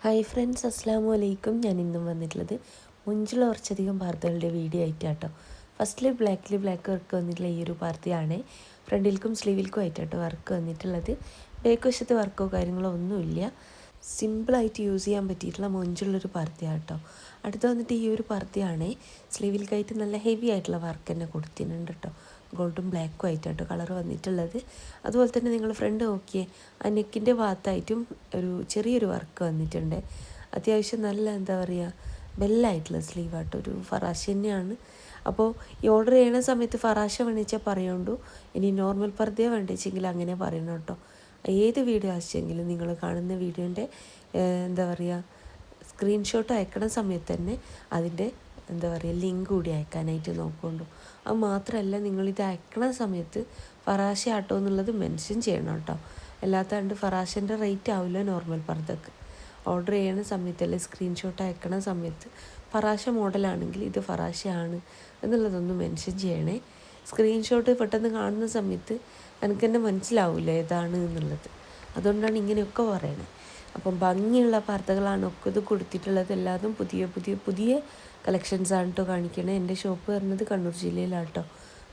Hi friends, അസ്സാം വലൈക്കും. ഞാൻ ഇന്നും വന്നിട്ടുള്ളത് മുഞ്ചുള്ള കുറച്ചധികം പാർട്ടികളുടെ വീഡിയോ ആയിട്ടാട്ടോ. ഫസ്റ്റിൽ ബ്ലാക്ക് വർക്ക് വന്നിട്ടുള്ള ഈ ഒരു പാർട്ടിയാണ്. ഫ്രണ്ടിൽക്കും സ്ലീവിൽക്കും ആയിട്ടാട്ടോ വർക്ക് വന്നിട്ടുള്ളത്. ബാക്ക് വശത്ത് വർക്കോ കാര്യങ്ങളോ ഒന്നുമില്ല. സിമ്പിളായിട്ട് യൂസ് ചെയ്യാൻ പറ്റിയിട്ടുള്ള മൊഞ്ചുള്ളൊരു പാർട്ടിയാണ് കേട്ടോ. അടുത്ത് വന്നിട്ട് ഈ ഒരു പാർട്ടിയാണ്. സ്ലീവിൽക്കായിട്ട് നല്ല ഹെവി ആയിട്ടുള്ള വർക്ക് തന്നെ കൊടുത്തിട്ടുണ്ട് കേട്ടോ. ഗോൾഡും ബ്ലാക്കും ആയിട്ടാട്ടോ കളർ വന്നിട്ടുള്ളത്. അതുപോലെ തന്നെ നിങ്ങൾ ഫ്രണ്ട് നോക്കിയേ, ആ നെക്കിൻ്റെ ഭാഗത്തായിട്ടും ഒരു ചെറിയൊരു വർക്ക് വന്നിട്ടുണ്ട്. അത്യാവശ്യം നല്ല എന്താ പറയുക, ബെല്ലായിട്ടുള്ള സ്ലീവാട്ടോ, ഒരു ഫറാശ തന്നെയാണ്. അപ്പോൾ ഈ ഓർഡർ ചെയ്യണ സമയത്ത് ഫറാശ വേണിച്ചാൽ പറയുകൊണ്ടു, ഇനി നോർമൽ പർദ്ദയോ വേണ്ടിച്ചെങ്കിൽ അങ്ങനെ പറയണം കേട്ടോ. ഏത് വീഡിയോ ആവശ്യമെങ്കിലും നിങ്ങൾ കാണുന്ന വീഡിയോൻ്റെ എന്താ പറയുക, സ്ക്രീൻഷോട്ട് അയക്കണ സമയത്ത് തന്നെ അതിൻ്റെ എന്താ പറയുക ലിങ്ക് കൂടി അയക്കാനായിട്ട് നോക്കുകൊണ്ടു. അത് മാത്രമല്ല, നിങ്ങളിത് അയക്കണ സമയത്ത് ഫറാശ ആട്ടോ എന്നുള്ളത് മെൻഷൻ ചെയ്യണം കേട്ടോ. അല്ലാത്തതുകൊണ്ട് ഫറാശൻ്റെ റേറ്റ് ആവില്ല നോർമൽ പർദ്ദക്ക്. ഓർഡർ ചെയ്യണ സമയത്തല്ലേ സ്ക്രീൻഷോട്ട് അയക്കണ സമയത്ത് ഫറാശ മോഡലാണെങ്കിൽ ഇത് ഫറാശയാണ് എന്നുള്ളതൊന്ന് മെൻഷൻ ചെയ്യണേ. സ്ക്രീൻഷോട്ട് പെട്ടെന്ന് കാണുന്ന സമയത്ത് എനിക്ക് തന്നെ മനസ്സിലാവില്ല ഏതാണ് എന്നുള്ളത്. അതുകൊണ്ടാണ് ഇങ്ങനെയൊക്കെ പറയണേ. അപ്പം ഭംഗിയുള്ള പർദ്ദകളാണ് ഒക്കെ ഇത് കൊടുത്തിട്ടുള്ളത്. എല്ലാതും പുതിയ കളക്ഷൻസാണ് കേട്ടോ കാണിക്കണേ. എൻ്റെ ഷോപ്പ് വരുന്നത് കണ്ണൂർ ജില്ലയിലാണ് കേട്ടോ.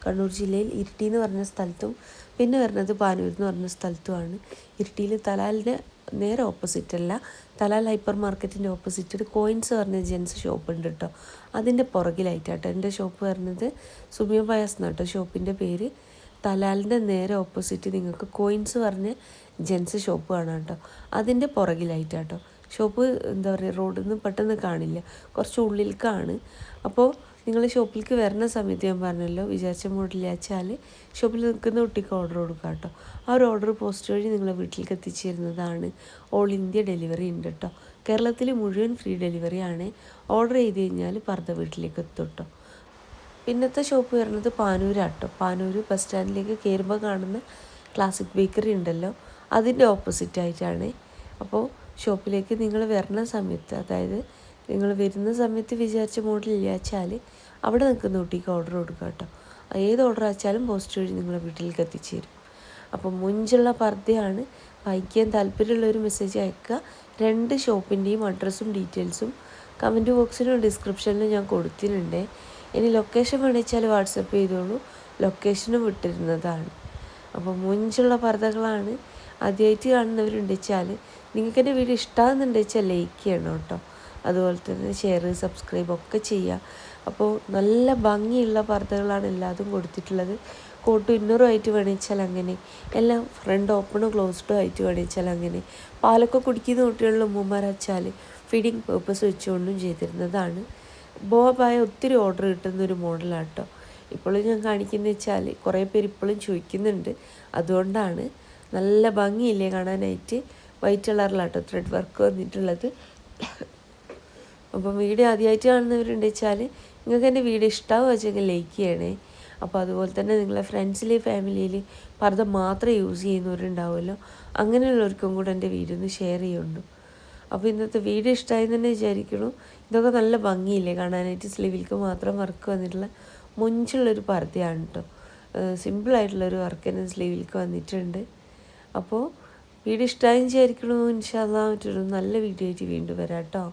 കണ്ണൂർ ജില്ലയിൽ ഇരിട്ടി എന്ന് പറഞ്ഞ സ്ഥലത്തും പിന്നെ വരുന്നത് പാനൂർ എന്ന് പറഞ്ഞ സ്ഥലത്തുമാണ്. ഇരിട്ടിയിൽ തലാലിൻ്റെ നേരെ ഓപ്പോസിറ്റല്ല, തലാൽ ഹൈപ്പർ മാർക്കറ്റിൻ്റെ ഓപ്പോസിറ്റ് കോയിൻസ് പറഞ്ഞ ജെൻസ് ഷോപ്പ് ഉണ്ട് കേട്ടോ. അതിൻ്റെ പുറകിലായിട്ടാട്ടോ എൻ്റെ ഷോപ്പ് വരുന്നത്. സുമിയ പായാസ് എന്നാട്ടോ ഷോപ്പിൻ്റെ പേര്. തലാലിൻ്റെ നേരെ ഓപ്പോസിറ്റ് നിങ്ങൾക്ക് കോയിൻസ് പറഞ്ഞ ജെൻസ് ഷോപ്പ് കാണാം കേട്ടോ. അതിൻ്റെ പുറകിലായിട്ടാട്ടോ ഷോപ്പ്. എന്താ പറയുക, റോഡിൽ നിന്ന് പെട്ടെന്ന് കാണില്ല, കുറച്ച് ഉള്ളിലേക്കാണ്. അപ്പോൾ നിങ്ങൾ ഷോപ്പിലേക്ക് വരുന്ന സമയത്ത് ഞാൻ പറഞ്ഞല്ലോ, വിചാരിച്ച മോഡലിലാച്ചാൽ ഷോപ്പിൽ നിൽക്കുന്ന കുട്ടിക്ക് ഓർഡർ കൊടുക്കുക കേട്ടോ. ആ ഒരു ഓർഡർ പോസ്റ്റ് വഴി നിങ്ങളെ വീട്ടിലേക്ക് എത്തിച്ചു തരുന്നതാണ്. ഓൾ ഇന്ത്യ ഡെലിവറി ഉണ്ട് കേട്ടോ. കേരളത്തിൽ മുഴുവൻ ഫ്രീ ഡെലിവറിയാണ്. ഓർഡർ ചെയ്ത് കഴിഞ്ഞാൽ പർദ്ദ വീട്ടിലേക്ക് എത്തും കേട്ടോ. പിന്നത്തെ ഷോപ്പ് വരുന്നത് പാനൂരാട്ടോ. പാനൂർ ബസ് സ്റ്റാൻഡിലേക്ക് കയറുമ്പോൾ കാണുന്ന ക്ലാസിക് ബേക്കറി ഉണ്ടല്ലോ, അതിൻ്റെ ഓപ്പോസിറ്റായിട്ടാണ്. അപ്പോൾ ഷോപ്പിലേക്ക് നിങ്ങൾ വരുന്ന സമയത്ത്, അതായത് നിങ്ങൾ വരുന്ന സമയത്ത് വിചാരിച്ച മോഡലില്ല വെച്ചാൽ അവിടെ നിൽക്കുന്ന കുട്ടിക്ക് ഓർഡർ കൊടുക്കുക കേട്ടോ. ഏത് ഓർഡർ വെച്ചാലും പോസ്റ്റ് വഴി നിങ്ങളെ വീട്ടിലേക്ക് എത്തിച്ചു തരും. അപ്പോൾ മുഞ്ചുള്ള പർദ്ദയാണ്. വായിക്കാൻ താല്പര്യമുള്ളൊരു മെസ്സേജ് അയക്കുക. 2 ഷോപ്പിൻ്റെയും അഡ്രസ്സും ഡീറ്റെയിൽസും കമൻറ്റ് ബോക്സിലും ഡിസ്ക്രിപ്ഷനിലും ഞാൻ കൊടുത്തിട്ടുണ്ട്. ഇനി ലൊക്കേഷൻ വേണിച്ചാൽ വാട്സപ്പ് ചെയ്തോളൂ, ലൊക്കേഷനും വിട്ടിരുന്നതാണ്. അപ്പോൾ മുഞ്ചുള്ള പർദ്ദകളാണ്. ആദ്യമായിട്ട് കാണുന്നവരുണ്ട് വെച്ചാൽ, നിങ്ങൾക്ക് എൻ്റെ വീഡിയോ ഇഷ്ടമാകുന്നുണ്ട് വെച്ചാൽ ലൈക്ക് ചെയ്യണം കേട്ടോ. അതുപോലെ തന്നെ ഷെയർ സബ്സ്ക്രൈബ് ഒക്കെ ചെയ്യുക. അപ്പോൾ നല്ല ഭംഗിയുള്ള പർദ്ദകളാണ് എല്ലാതും കൊടുത്തിട്ടുള്ളത്. കോട്ടും ഇന്നറും ആയിട്ട് വേണിച്ചാൽ അങ്ങനെ, എല്ലാം ഫ്രണ്ട് ഓപ്പണോ ക്ലോസ്ഡോ ആയിട്ട് വേണിച്ചാൽ അങ്ങനെ. പാലൊക്കെ കുടിക്കുന്ന കുട്ടികളിൽ ഉമ്മമാരച്ചാൽ ഫീഡിങ് പേർപ്പസ് വെച്ചുകൊണ്ടും ചെയ്തിരുന്നതാണ്. ബോബായ ഒത്തിരി ഓർഡർ കിട്ടുന്നൊരു മോഡലാണ് കേട്ടോ. ഇപ്പോഴും ഞാൻ കാണിക്കുന്നത് വെച്ചാൽ കുറേ പേര് ഇപ്പോഴും ചോദിക്കുന്നുണ്ട്. അതുകൊണ്ടാണ്. നല്ല ഭംഗിയില്ലേ കാണാനായിട്ട്. വൈറ്റ് കളറിലാട്ടോ ത്രെഡ് വർക്ക് വന്നിട്ടുള്ളത്. അപ്പം വീഡിയോ ആദ്യമായിട്ട് കാണുന്നവരുണ്ട് വെച്ചാൽ നിങ്ങൾക്ക് എൻ്റെ വീഡിയോ ഇഷ്ടമാവുക വെച്ചെങ്കിൽ ലൈക്ക് ചെയ്യണേ. അപ്പോൾ അതുപോലെ തന്നെ നിങ്ങളെ ഫ്രണ്ട്സിൽ ഫാമിലിയിൽ പർദ്ദ മാത്രം യൂസ് ചെയ്യുന്നവരുണ്ടാവുമല്ലോ, അങ്ങനെയുള്ളവർക്കും കൂടെ എൻ്റെ വീഡിയോ ഒന്ന് ഷെയർ ചെയ്യുന്നുണ്ട്. അപ്പോൾ ഇന്നത്തെ വീഡിയോ ഇഷ്ടമായി തന്നെ വിചാരിക്കണു. ഇതൊക്കെ നല്ല ഭംഗിയില്ലേ കാണാനായിട്ട്. സ്ലീവിലേക്ക് മാത്രം വർക്ക് വന്നിട്ടുള്ള മുഞ്ചുള്ളൊരു പർദ്ദയാണ് കേട്ടോ. സിമ്പിളായിട്ടുള്ളൊരു വർക്ക് തന്നെ സ്ലീവിലേക്ക് വന്നിട്ടുണ്ട്. അപ്പോൾ വീഡിയോ ഇഷ്ടമായി വിചാരിക്കണു. ഇൻഷാ അല്ലാഹ് മറ്റൊരു നല്ല വീഡിയോ ആയിട്ട് വീണ്ടും വരാം കേട്ടോ.